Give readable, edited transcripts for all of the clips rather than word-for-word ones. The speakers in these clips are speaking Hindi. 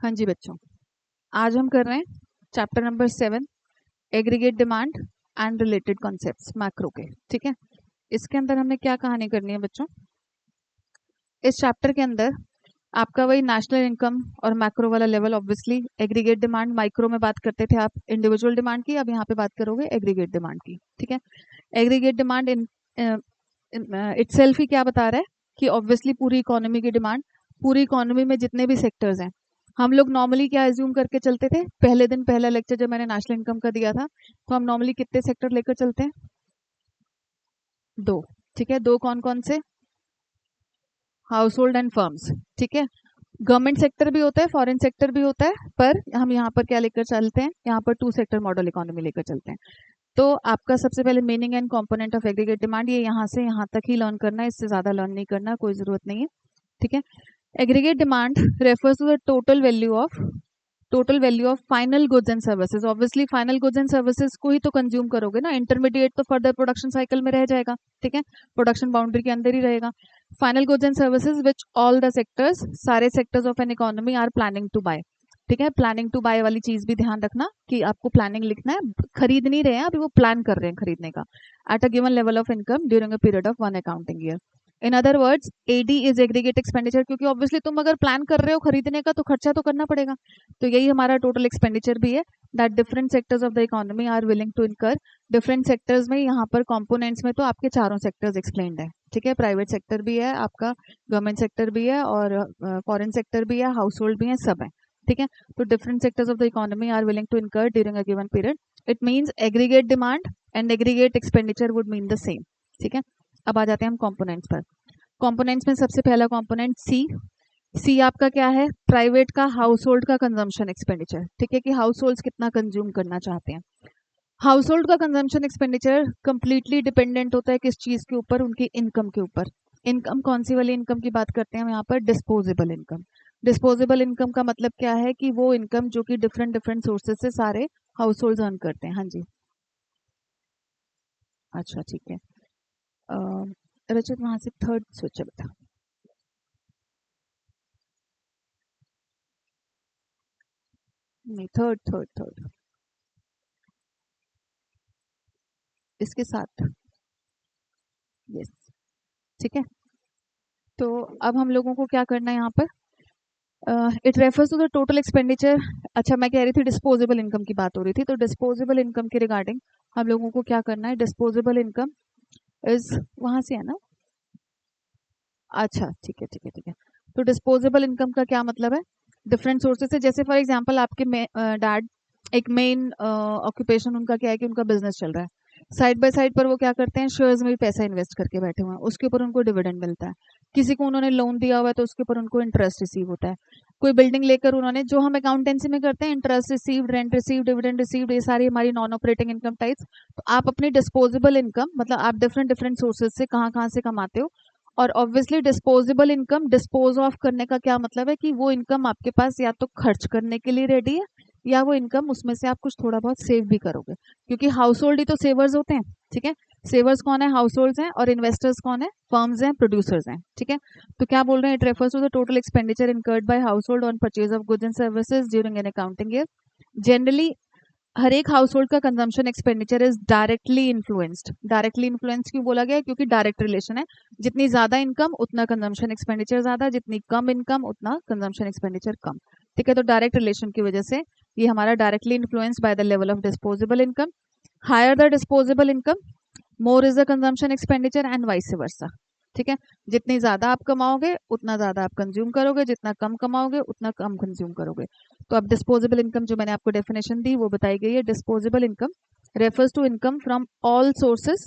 हाँ जी बच्चों, आज हम कर रहे हैं chapter number 7 aggregate demand and related concepts macro के। ठीक है, इसके अंदर हमें क्या कहानी करनी है बच्चों? इस चैप्टर के अंदर आपका वही नेशनल इनकम और मैक्रो वाला level, obviously aggregate demand micro में बात करते थे आप इंडिविजुअल डिमांड की, अब यहाँ पे बात करोगे एग्रीगेट डिमांड की। ठीक है, एग्रीगेट डिमांड इन इटसेल्फ ही क्या बता रहा है कि ऑब्वियसली पूरी इकोनॉमी की डिमांड, पूरी इकोनॉमी में जितने भी सेक्टर्स हैं, हम लोग नॉर्मली क्या एज्यूम करके चलते थे? पहले दिन पहला लेक्चर जब मैंने नेशनल इनकम का दिया था, तो हम नॉर्मली कितने सेक्टर लेकर चलते हैं? दो। ठीक है, दो कौन कौन से? House hold and firms. ठीक है, गवर्नमेंट सेक्टर भी होता है, फॉरेन सेक्टर भी होता है, पर हम यहाँ पर क्या लेकर चलते हैं? यहाँ पर टू सेक्टर मॉडल इकोनॉमी लेकर चलते हैं। तो आपका सबसे पहले meaning and component of aggregate demand, ये यहाँ से यहाँ तक ही लर्न करना है, इससे ज्यादा लर्न नहीं करना, कोई जरूरत नहीं है। ठीक है, aggregate demand refers to the total value of final goods and services. Obviously final goods and services को ही तो कंज्यूम करोगे ना, इंटरमीडिएट तो फर्दर प्रोडक्शन साइकिल में रह जाएगा। ठीक है, प्रोडक्शन बाउंड्री के अंदर ही रहेगा। Final goods and services which all the sectors, सारे sectors of an economy are planning to buy. ठीक है, प्लानिंग टू बाय वाली चीज भी ध्यान रखना कि आपको प्लानिंग लिखना है, खरीद नहीं रहे हैं अभी, वो प्लान कर रहे हैं खरीदने का at a given level of income during a period of one accounting year. In other words AD is aggregate expenditure, क्योंकि ऑब्वियसली तुम अगर प्लान कर रहे हो खरीदने का तो खर्चा तो करना पड़ेगा, तो यही हमारा टोटल एक्सपेंडिचर भी है that different sectors of the economy are willing to incur. Different sectors में यहाँ पर कंपोनेंट्स में तो आपके चारों सेक्टर्स एक्सप्लेन्ड है। ठीक है, प्राइवेट सेक्टर भी है, आपका गवर्नमेंट सेक्टर भी है, और फॉरेन सेक्टर भी है, हाउस होल्ड भी है, सब है। ठीक है, तो different sectors of the economy are willing to incur during a given period. It means aggregate demand and aggregate expenditure would mean the same. ठीक है, अब आ जाते हैं हम कॉम्पोनेंट्स पर। कंपोनेंट्स में सबसे पहला कंपोनेंट सी। सी आपका क्या है? प्राइवेट का, हाउस होल्ड का कंजम्पशन एक्सपेंडिचर। ठीक है, कि हाउस होल्ड कितना कंज्यूम करना चाहते हैं। हाउस होल्ड का कंजम्पशन एक्सपेंडिचर कंप्लीटली डिपेंडेंट होता है किस चीज के ऊपर? उनकी इनकम के ऊपर। इनकम कौन सी वाली इनकम की बात करते हैं हम यहाँ पर? Disposable income. डिस्पोजेबल इनकम का मतलब क्या है? कि वो इनकम जो कि डिफरेंट डिफरेंट सोर्सेज से सारे हाउस होल्ड अर्न करते हैं। हाँ जी, अच्छा ठीक है। रजत वहां से थर्ड स्विच है बेटा। नहीं, थर्ड थर्ड थर्ड इसके साथ। यस, ठीक है। तो अब हम लोगों को क्या करना है यहाँ पर? It refers to the total expenditure. अच्छा, मैं कह रही थी डिस्पोजेबल इनकम की बात हो रही थी, तो डिस्पोजेबल इनकम के रिगार्डिंग हम लोगों को क्या करना है? डिस्पोजेबल इनकम इज, वहां से है ना? अच्छा ठीक है ठीक है ठीक है। तो डिस्पोजेबल इनकम का क्या मतलब है? डिफरेंट सोर्सेज से, जैसे फॉर एग्जांपल आपके डैड, एक मेन ऑक्यूपेशन उनका क्या है कि उनका बिजनेस चल रहा है, साइड बाय साइड पर वो क्या करते हैं? शेयर्स में भी पैसा इन्वेस्ट करके बैठे हुए हैं, उसके ऊपर उनको डिविडेंड मिलता है। किसी को उन्होंने लोन दिया हुआ है तो उसके ऊपर उनको इंटरेस्ट रिसीव होता है। कोई बिल्डिंग लेकर उन्होंने, जो हम अकाउंटेंसी में करते हैं, interest received, rent received, dividend received, ये सारी हमारी नॉन ऑपरेटिंग इनकम टाइप्स। तो आप अपनी डिस्पोजेबल इनकम, मतलब आप डिफरेंट डिफरेंट सोर्सेज से कहाँ कहाँ से कमाते हो। और obviously disposable income, dispose of करने का क्या मतलब है? कि वो इनकम आपके पास या तो खर्च करने के लिए रेडी है, या वो इनकम उसमें से आप कुछ थोड़ा बहुत सेव भी करोगे, क्योंकि हाउस होल्ड ही तो सेवर्स होते हैं। ठीक है, सेवर्स कौन है? हाउस होल्ड हैं। और इन्वेस्टर्स कौन है? फर्म्स हैं, प्रोड्यूसर्स हैं। ठीक है, तो क्या बोल रहे हैं? It refers to the total expenditure incurred by household on purchase of goods and services during an accounting year. Generally हर एक हाउस होल्ड का consumption expenditure is directly influenced. Directly influence क्यों बोला गया है? क्योंकि डायरेक्ट रिलेशन है, जितनी ज्यादा इनकम उतना कंजम्पशन एक्सपेंडिचर ज्यादा, जितनी कम इनकम उतना कंजम्पशन एक्सपेंडिचर कम। ठीक है, तो डायरेक्ट रिलेशन की वजह से ये हमारा directly influence by the level of disposable income. Higher the disposable income, more is the consumption expenditure and vice versa. ठीक है, जितनी ज्यादा आप कमाओगे उतना ज्यादा आप कंज्यूम करोगे, जितना कम कमाओगे उतना कम कंज्यूम करोगे। तो अब डिस्पोजेबल इनकम जो मैंने आपको डेफिनेशन दी वो बताई गई है। Disposable income refers to income from all sources.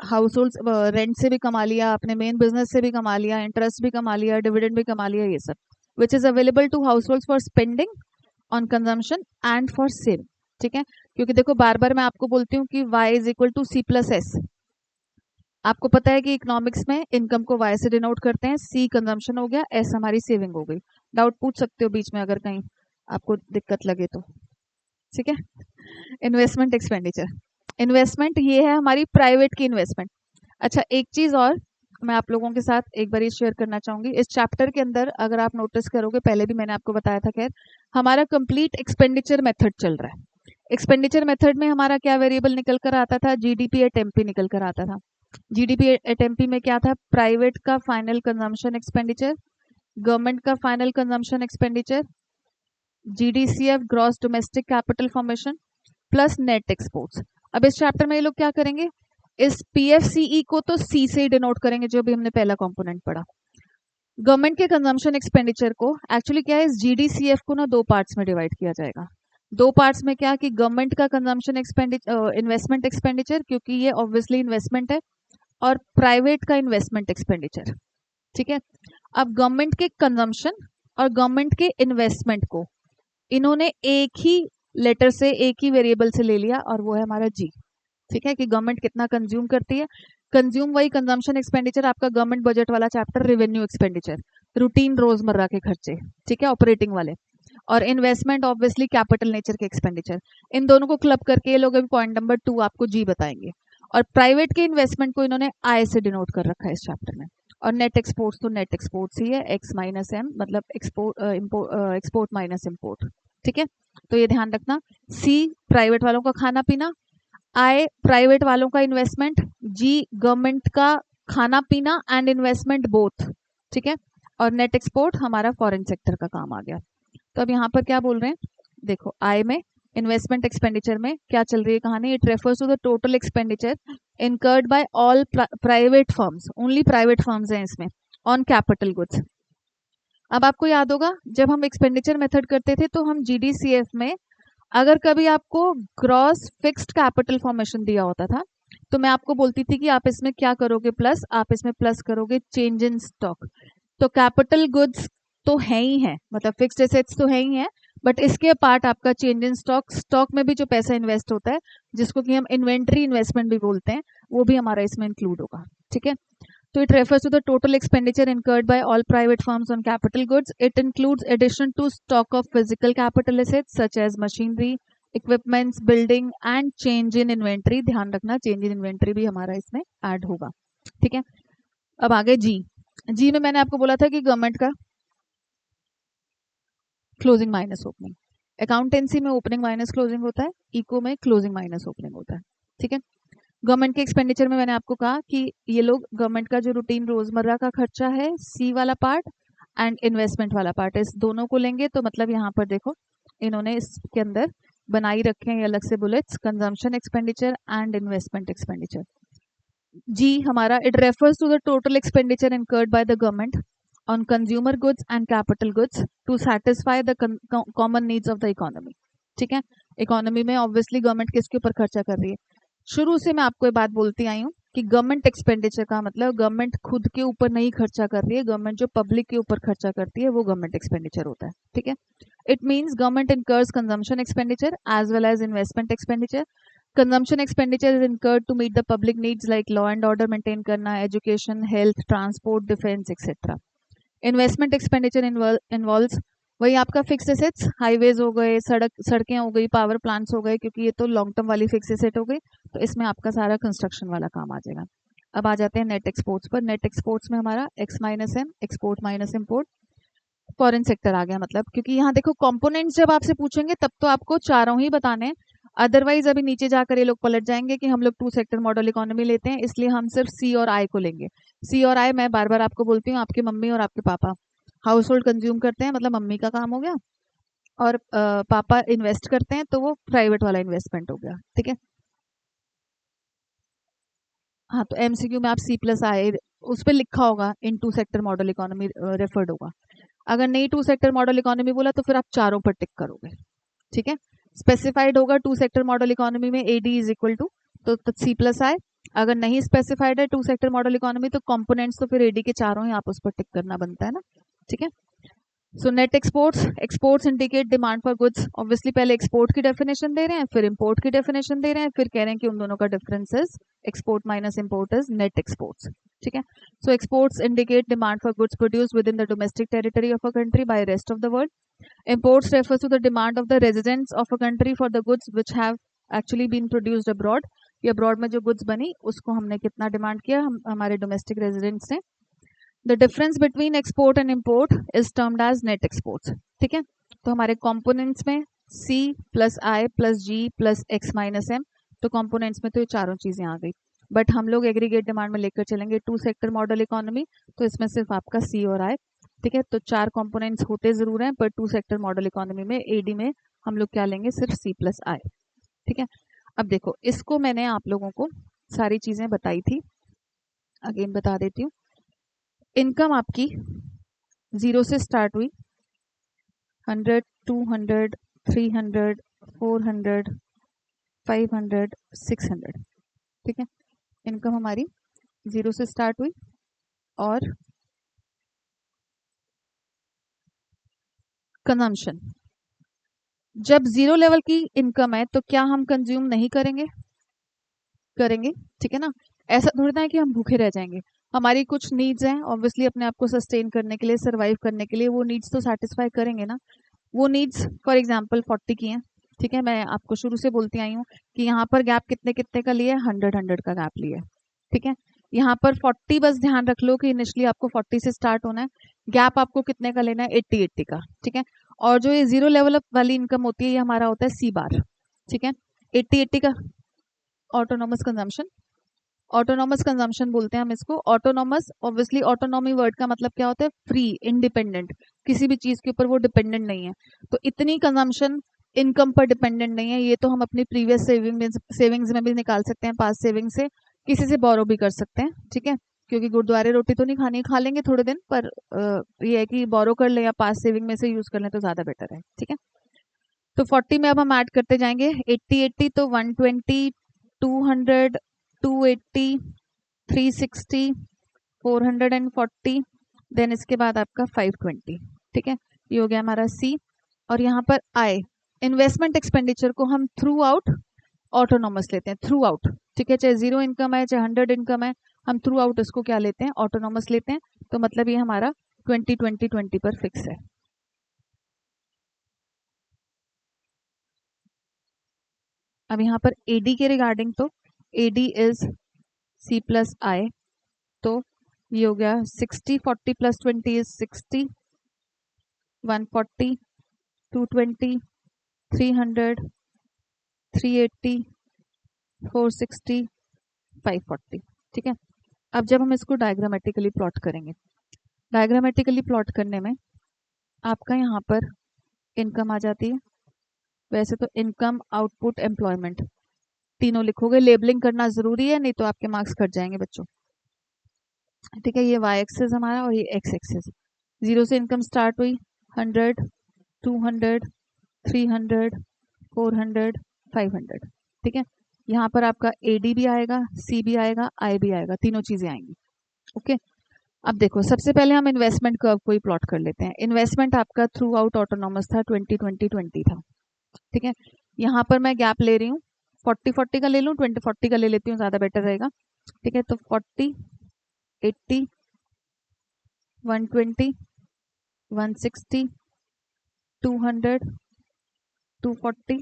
Household rent से भी कमा लिया आपने, मेन बिजनेस से भी कमा लिया, इंटरेस्ट भी कमा लिया, डिविडेंड भी कमा लिया, ये सब which is available to household for spending on consumption and for saving. ठीक है, क्योंकि देखो बार बार मैं आपको बोलती हूँ कि y is equal to C plus S. आपको पता है कि इकोनॉमिक्स में इनकम को y से डिनोट करते हैं, c कंजम्पशन हो गया, s हमारी सेविंग हो गई। डाउट पूछ सकते हो बीच में अगर कहीं आपको दिक्कत लगे तो। ठीक है, इन्वेस्टमेंट एक्सपेंडिचर, इन्वेस्टमेंट ये है हमारी प्राइवेट की इन्वेस्टमेंट। अच्छा एक चीज और, मैं आप लोगों के साथ एक बार शेयर करना चाहूंगी। इस चैप्टर के अंदर अगर आप नोटिस करोगे, पहले भी मैंने आपको बताया था, खैर हमारा कंप्लीट एक्सपेंडिचर मेथड चल रहा है। एक्सपेंडिचर मेथड में हमारा क्या वेरिएबल निकल कर आता था? जीडीपी एट एमपी निकल कर आता था। जीडीपी एट एमपी में क्या था? प्राइवेट का फाइनल कंजम्पशन एक्सपेंडिचर, गवर्नमेंट का final consumption expenditure, GDCF gross domestic capital formation plus net exports. अब इस चैप्टर में ये लोग क्या करेंगे? इस पीएफसीई को तो सी से ही डिनोट करेंगे, जो भी हमने पहला कंपोनेंट पढ़ा। गवर्नमेंट के कंजम्पशन एक्सपेंडिचर को एक्चुअली क्या है, इस जीडीसीएफ को ना दो पार्ट्स में डिवाइड किया जाएगा। दो पार्ट्स में क्या कि गवर्नमेंट का कंजम्पशन एक्सपेंडिचर, इन्वेस्टमेंट एक्सपेंडिचर, क्योंकि ये ऑब्वियसली इन्वेस्टमेंट है, और प्राइवेट का इन्वेस्टमेंट एक्सपेंडिचर। ठीक है, अब गवर्नमेंट के कंजम्पशन और गवर्नमेंट के इन्वेस्टमेंट को इन्होंने एक ही लेटर से, एक ही वेरिएबल से ले लिया, और वो है हमारा जी। ठीक है, कि गवर्नमेंट कितना कंज्यूम करती है। कंज्यूम वही कंजम्पशन एक्सपेंडिचर, आपका गवर्नमेंट बजट वाला चैप्टर, रेवेन्यू एक्सपेंडिचर, रूटीन रोजमर्रा के खर्चे, ठीक है, ऑपरेटिंग वाले, और इन्वेस्टमेंट ऑब्वियसली कैपिटल नेचर के एक्सपेंडिचर। इन दोनों को क्लब करके ये लोग अभी पॉइंट नंबर 2 आपको जी बताएंगे। और प्राइवेट के इन्वेस्टमेंट को इन्होंने आई से डिनोट कर रखा है इस चैप्टर में। और नेट एक्सपोर्ट्स तो नेट एक्सपोर्ट्स ही है, एक्स माइनस एम, मतलब एक्सपोर्ट माइनस इम्पोर्ट। ठीक है, तो ये ध्यान रखना। सी प्राइवेट वालों का खाना पीना, आई प्राइवेट वालों का इन्वेस्टमेंट, जी गवर्नमेंट का खाना पीना एंड इन्वेस्टमेंट बोथ। ठीक है, और नेट एक्सपोर्ट हमारा फॉरेन सेक्टर का काम आ गया। तो अब यहाँ पर क्या बोल रहे हैं, देखो आई में इन्वेस्टमेंट एक्सपेंडिचर में क्या चल रही है कहानी? It refers to the total expenditure incurred by all private firms, only private firms हैं इसमें, ऑन कैपिटल गुड्स। अब आपको याद होगा जब हम एक्सपेंडिचर मेथड करते थे तो हम जीडीसीएफ में अगर कभी आपको ग्रॉस फिक्स्ड कैपिटल फॉर्मेशन दिया होता था तो मैं आपको बोलती थी कि आप इसमें क्या करोगे, प्लस आप इसमें प्लस करोगे चेंज इन स्टॉक। तो कैपिटल गुड्स तो है ही है, मतलब फिक्स्ड एसेट्स तो है ही है, बट इसके पार्ट आपका चेंज इन स्टॉक, स्टॉक में भी जो पैसा इन्वेस्ट होता है जिसको कि हम इन्वेंट्री इन्वेस्टमेंट भी बोलते हैं, वो भी हमारा इसमें इंक्लूड होगा। ठीक है, so it refers to the total expenditure incurred by all private firms on capital goods. It includes addition to stock of physical capital assets such as machinery, equipments, building and change in inventory. ध्यान रखना change in inventory भी हमारा इसमें ऐड होगा। ठीक है, अब आगे जी। जी में मैंने आपको बोला था कि गवर्नमेंट का क्लोजिंग माइनस ओपनिंग, अकाउंटेंसी में ओपनिंग माइनस क्लोजिंग होता है, इको में क्लोजिंग माइनस ओपनिंग होता है। ठीक है, गवर्नमेंट के एक्सपेंडिचर में मैंने आपको कहा कि ये लोग गवर्नमेंट का जो रूटीन रोजमर्रा का खर्चा है सी वाला पार्ट एंड इन्वेस्टमेंट वाला पार्ट, इस दोनों को लेंगे। तो मतलब यहाँ पर देखो इन्होंने इसके अंदर बनाई रखे हैं अलग से bullets, consumption expenditure and investment expenditure. G हमारा it refers to the total expenditure incurred by the government on consumer goods and capital goods to satisfy the common needs of the economy. ठीक है, इकोनॉमी में ऑब्वियसली गवर्नमेंट किसके ऊपर खर्चा कर रही है? शुरू से मैं आपको ये बात बोलती आई हूँ कि गवर्नमेंट एक्सपेंडिचर का मतलब गवर्नमेंट खुद के ऊपर नहीं खर्चा कर रही है, गवर्नमेंट जो पब्लिक के ऊपर खर्चा करती है वो गवर्नमेंट एक्सपेंडिचर होता है। ठीक है, it means government incurs consumption expenditure as well as investment expenditure. Consumption expenditure is incurred to meet the public needs like law and order maintain करना, education, health, transport, defence etcetera. Investment expenditure involves वही आपका फिक्स एसेट्स, हाईवेज हो गए, सड़कें हो गई, पावर प्लांट्स हो गए, क्योंकि ये तो लॉन्ग टर्म वाली फिक्स एसेट हो गई, तो इसमें आपका सारा कंस्ट्रक्शन वाला काम आ जाएगा। अब आ जाते हैं नेट एक्सपोर्ट्स पर। नेट एक्सपोर्ट्स में हमारा X minus M, export minus import, foreign sector आ गया। मतलब क्योंकि यहाँ देखो कंपोनेंट्स जब आपसे पूछेंगे तब तो आपको चारों ही बताने हैं, अदरवाइज अभी नीचे जाकर ये लोग पलट जाएंगे कि हम लोग 2 सेक्टर मॉडल इकोनॉमी लेते हैं, इसलिए हम सिर्फ सी और आई को लेंगे। सी और आई मैं बार बार आपको बोलती हूँ, आपकी मम्मी और आपके पापा हाउस होल्ड कंज्यूम करते हैं, मतलब मम्मी का काम हो गया, और पापा इन्वेस्ट करते हैं तो वो प्राइवेट वाला इन्वेस्टमेंट हो गया। ठीक है, हाँ, तो एमसीक्यू में आप सी प्लस आई उस पर लिखा होगा इन 2 सेक्टर मॉडल इकोनॉमी रेफर्ड होगा। अगर नहीं 2 सेक्टर मॉडल इकोनॉमी बोला तो फिर आप चारों पर टिक करोगे। ठीक है, स्पेसिफाइड होगा 2 सेक्टर मॉडल इकोनॉमी में एडी इज इक्वल टू तो सी प्लस आई। अगर नहीं स्पेसिफाइड है 2 सेक्टर मॉडल इकोनॉमी तो कंपोनेंट्स तो फिर एडी के चारों ही आप उस पर टिक करना बनता है ना। ठीक है, so net exports, exports indicate demand for goods. Obviously पहले एक्सपोर्ट की डेफिनेशन दे रहे हैं, फिर इंपोर्ट की डेफिनेशन दे रहे हैं, फिर कह रहे हैं कि उन दोनों का difference is export minus import is net exports. ठीक है, so exports indicate demand for goods produced within the domestic territory of a country by rest of the world. Imports refers to the demand of the residents of a country for the goods which have actually been produced abroad. कि अब्रॉड में जो गुड्स बनी उसको हमने कितना डिमांड किया, हमारे डोमेस्टिक रेजिडेंट्स ने। The difference between export and import is termed as net exports. ठीक है, तो हमारे कंपोनेंट्स में C plus I plus G plus X minus M, तो कंपोनेंट्स में तो ये चारों चीजें आ गई। बट हम लोग एग्रीगेट डिमांड में लेकर चलेंगे 2 सेक्टर मॉडल इकोनॉमी, तो इसमें सिर्फ आपका C और I। ठीक है, तो 4 कंपोनेंट्स होते जरूर हैं, पर 2 सेक्टर मॉडल इकोनॉमी में AD में हम लोग क्या लेंगे, सिर्फ C प्लस I। ठीक है, अब देखो इसको मैंने आप लोगों को सारी चीजें बताई थी, अगेन बता देती हूँ। इनकम आपकी 0 से स्टार्ट हुई, 100, 200, 300, 400, 500, 600। ठीक है, इनकम हमारी 0 से स्टार्ट हुई, और कंजम्पशन, जब 0 लेवल की इनकम है तो क्या हम कंज्यूम नहीं करेंगे, करेंगे। ठीक है ना, ऐसा थोड़ी ना है कि हम भूखे रह जाएंगे। हमारी कुछ नीड्स हैं ऑब्वियसली, अपने आप को सस्टेन करने के लिए, सर्वाइव करने के लिए, वो नीड्स तो सेटिस्फाई करेंगे ना। वो नीड्स फॉर एग्जांपल 40 की हैं। ठीक है, मैं आपको शुरू से बोलती आई हूँ कि यहाँ पर गैप कितने कितने का लिया है, 100 का गैप लिया है। ठीक है, यहाँ पर 40, बस ध्यान रख लो कि इनिशियली आपको 40 से स्टार्ट होना है, गैप आपको कितने का लेना है, 80 का। ठीक है, और जो ये 0 लेवल वाली इनकम होती है, ये हमारा होता है C बार। ठीक है, 80 का ऑटोनोमस कंजम्पशन, ऑटोनॉमस कंजम्पशन बोलते हैं हम इसको। ऑटोनॉमस, ऑब्वियसली ऑटोनॉमी वर्ड का मतलब क्या होता है, फ्री, इंडिपेंडेंट, किसी भी चीज के ऊपर वो डिपेंडेंट नहीं है। तो इतनी कंजम्पशन इनकम पर डिपेंडेंट नहीं है, ये तो हम अपनी प्रीवियस सेविंग्स में भी निकाल सकते हैं, पास सेविंग से, किसी से बोरो भी कर सकते हैं। ठीक है, क्योंकि गुरुद्वारे रोटी तो नहीं खानी, खा लेंगे थोड़े दिन, पर ये है कि बोरो कर ले या पास सेविंग में से यूज कर लें तो ज्यादा बेटर है। ठीक है, तो 40 में अब हम ऐड करते जाएंगे, 80 तो 120, 200, 280, 360, 440, देन इसके बाद आपका 520। ठीक है, ये हो गया हमारा C। और यहाँ पर I, इन्वेस्टमेंट एक्सपेंडिचर को हम थ्रू आउट ऑटोनॉमस लेते हैं, थ्रू आउट। ठीक है, चाहे 0 इनकम है चाहे 100 इनकम है, हम थ्रू आउट इसको क्या लेते हैं, ऑटोनॉमस लेते हैं। तो मतलब ये हमारा 20-20-20 पर फिक्स है। अब यहाँ पर AD के रिगार्डिंग, तो AD is C plus I, तो ये हो गया 60, 40 प्लस 20 इज 60, 140, 220, 300, 380, 460, 540। ठीक है, अब जब हम इसको डायग्रामेटिकली प्लॉट करेंगे, डायग्रामेटिकली प्लॉट करने में आपका यहाँ पर इनकम आ जाती है। वैसे तो इनकम, आउटपुट, एम्प्लॉयमेंट तीनों लिखोगे, लेबलिंग करना जरूरी है, नहीं तो आपके मार्क्स कट जाएंगे बच्चों। ठीक है, ये Y एक्सेस हमारा और ये X एक्सेस। 0 से इनकम स्टार्ट हुई, 100, 200, 300, 400, 500। ठीक है, यहाँ पर आपका AD भी आएगा, C भी आएगा, I भी आएगा, तीनों चीजें आएंगी। ओके, अब देखो सबसे पहले हम इन्वेस्टमेंट कर्व को ही प्लॉट कर लेते हैं। इन्वेस्टमेंट आपका थ्रू आउट ऑटोनॉमस था, 20-20-20 था। ठीक है, यहाँ पर मैं गैप ले रही हूँ, 40-40 का ले लूँ, 20-40 का ले लेती हूँ, ज्यादा बेटर रहेगा। ठीक है, तो 40, 80, 120, 160, 200, 240,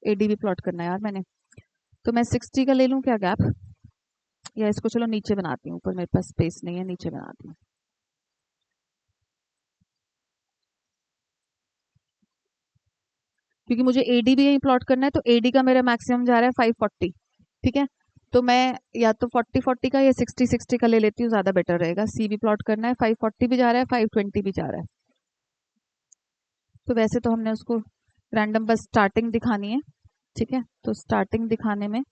AD भी प्लॉट करना है यार मैंने, तो मैं 60 का ले लूँ क्या गैप, या इसको चलो नीचे बनाती हूँ, ऊपर मेरे पास स्पेस नहीं है, नीचे बनाती हूँ। क्योंकि मुझे AD भी यही प्लॉट करना है, तो AD का मेरा मैक्सिमम जा रहा है 540। ठीक है, तो मैं या तो 40-40 का या 60-60 का ले लेती हूँ, ज्यादा बेटर रहेगा। C भी प्लॉट करना है, 540 भी जा रहा है, 520 भी जा रहा है। तो वैसे तो हमने उसको रैंडम बस स्टार्टिंग दिखानी है। ठीक है, तो स्टार्टिंग दिखाने में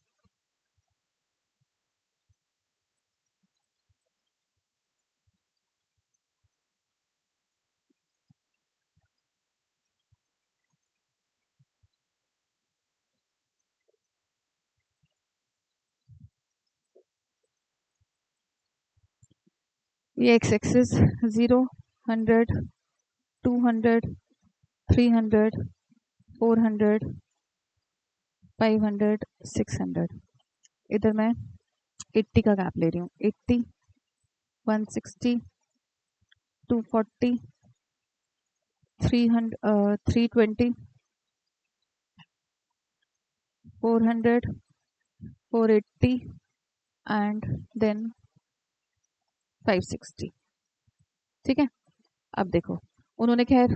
ये X एक्सिस 0, 100, 200, 300, 400, 500, 600। इधर मैं 80 का गैप ले रही हूँ, 80, 160, 240, 300, 320, 400, 480 एंड देन 560। ठीक है, अब देखो उन्होंने खैर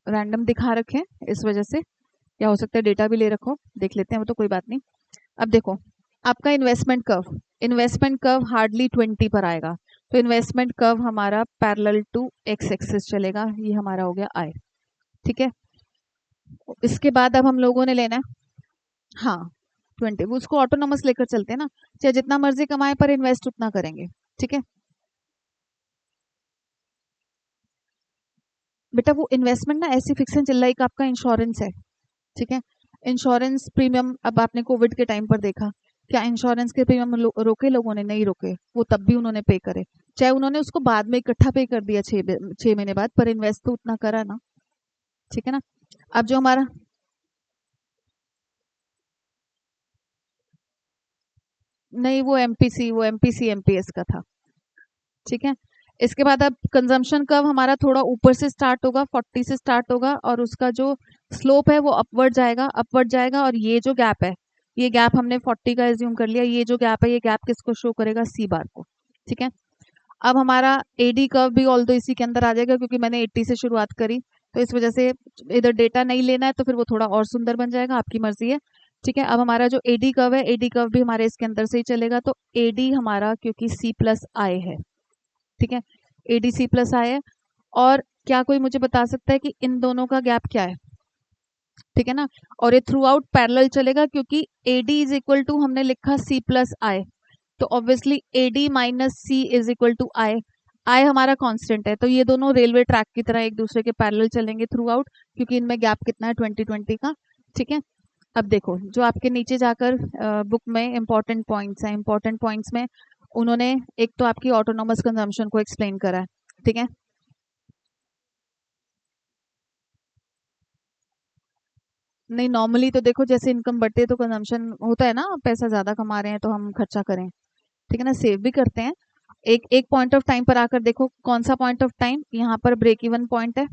रैंडम दिखा रखे हैं, इस वजह से क्या हो सकता है डेटा भी ले रखो, देख लेते हैं, वो तो कोई बात नहीं। अब देखो आपका इन्वेस्टमेंट कर्व हार्डली 20 पर आएगा, तो इन्वेस्टमेंट कर्व हमारा पैरेलल टू एक्स एक्सिस चलेगा, ये हमारा हो गया आई। ठीक है, इसके बाद अब हम लोगों ने लेना है, हाँ 20, उसको ऑटोनोमस लेकर चलते हैं ना, चाहे जितना मर्जी कमाए पर इन्वेस्ट उतना करेंगे। ठीक है बेटा, वो इन्वेस्टमेंट ना ऐसी फिक्स चल रहा है, एक आपका इंश्योरेंस है। ठीक है, इंश्योरेंस प्रीमियम अब आपने कोविड के टाइम पर देखा, क्या इंश्योरेंस के प्रीमियम रोके लोगों ने? नहीं रोके, वो तब भी उन्होंने पे करे, चाहे उन्होंने उसको बाद में इकट्ठा पे कर दिया 6 महीने बाद, पर इन्वेस्ट तो उतना करा ना। ठीक है ना, अब जो हमारा नहीं, वो एमपीसी एमपीएस का था। ठीक है, इसके बाद अब कंजम्पशन कर्व हमारा थोड़ा ऊपर से स्टार्ट होगा, 40 से स्टार्ट होगा, और उसका जो स्लोप है वो अपवर्ड जाएगा, और ये जो गैप है, ये गैप हमने 40 का एज्यूम कर लिया, ये जो गैप है ये गैप किसको शो करेगा? सी बार को। ठीक है, अब हमारा एडी कर्व भी ऑल दो इसी के अंदर आ जाएगा, क्योंकि मैंने 80 से शुरुआत करी, तो इस वजह से इधर डेटा नहीं लेना है तो फिर वो थोड़ा और सुंदर बन जाएगा, आपकी मर्जी है। ठीक है, अब हमारा जो एडी कर्व है, एडी कर्व भी हमारे इसके अंदर से ही चलेगा, तो एडी हमारा क्योंकि सी प्लस आई है। ठीक है, एडीसी प्लस आई है, और क्या कोई मुझे बता सकता है कि इन दोनों का गैप क्या है? ठीक है ना, और ये थ्रू आउट पैरेलल चलेगा, क्योंकि एडी इज इक्वल टू हमने लिखा सी प्लस आई, तो obviously AD minus C is equal to I, I हमारा कांस्टेंट है, तो ये दोनों रेलवे ट्रैक की तरह एक दूसरे के पैरेलल चलेंगे थ्रू आउट, क्योंकि इनमें गैप कितना है? 20 का। ठीक है, अब देखो जो आपके नीचे जाकर बुक में इंपॉर्टेंट पॉइंट्स हैं, इंपॉर्टेंट पॉइंट्स में उन्होंने एक तो आपकी ऑटोनोमस कंजम्पशन को एक्सप्लेन करा है। ठीक है, नहीं नॉर्मली तो देखो जैसे इनकम बढ़ती है तो कंजम्पशन होता है ना, पैसा ज्यादा कमा रहे हैं तो हम खर्चा करें। ठीक है ना, सेव भी करते हैं। एक एक पॉइंट ऑफ टाइम पर आकर देखो, कौन सा पॉइंट ऑफ टाइम? यहाँ पर ब्रेक इवन पॉइंट है।